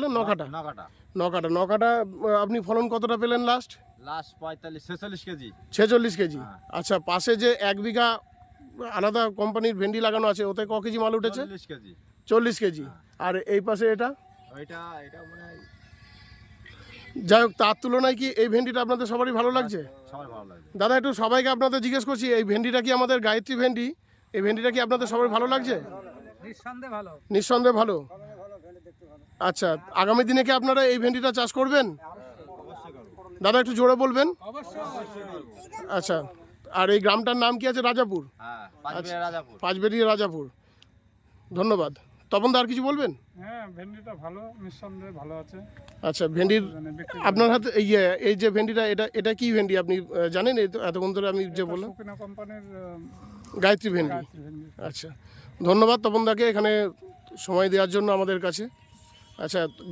পেলেন? 9 কাঠা। 9 কাঠা। 9 কাঠা আপনি ফলন কতটা পেলেন লাস্ট? 45-46 কেজি। 46 কেজি। আচ্ছা, পাশে যে 1 বিঘা আলাদা কোম্পানির ভেন্ডি লাগানো আছে, ওতে ক কেজি মাল উঠেছে? 40 কেজি। 40 কেজি। আর এই পাশে এটা? এটা মানে যাই হোক, তার তুলনায় কি এই ভেন্ডিটা আপনাদের সবারই ভালো লাগছে? সবার ভালো লাগে। দাদা, একটু সবাইকে আপনাদের জিজ্ঞেস করছি, এই ভেন্ডিটা কি আমাদের গায়ত্রী ভেন্ডি? এই ভেন্ডিটা কি আপনাদের সবার ভালো লাগছে? নিঃসন্দেহে ভালো। নিঃসন্দেহে ভালো। আচ্ছা, আগামী দিনে কি আপনারা এই ভেন্ডিটা চাষ করবেন? দাদা, একটু জোরে বলবেন। আচ্ছা, আর এই গ্রামটার নাম কি আছে? রাজাপুর। হ্যাঁ, পাঁচবেড়িয়া রাজাপুর। পাঁচবেড়িয়া রাজাপুর। ধন্যবাদ। তপন দা, আর কিছু বলবেন? হ্যাঁ, ভেন্ডিটা ভালো, নিঃসন্দেহে ভালো আছে। আচ্ছা, ভেন্ডির আপনার হাতে এই যে ভেন্ডিটা, এটা কি ভেন্ডি আপনি জানেন? এই তো এতক্ষণ ধরে আমি যে বললাম, সুকিনা কোম্পানির গায়ত্রী ভেন্ডি। ভেন্ডি। আচ্ছা, ধন্যবাদ তপন দাকে এখানে সময় দেওয়ার জন্য আমাদের কাছে। আচ্ছা।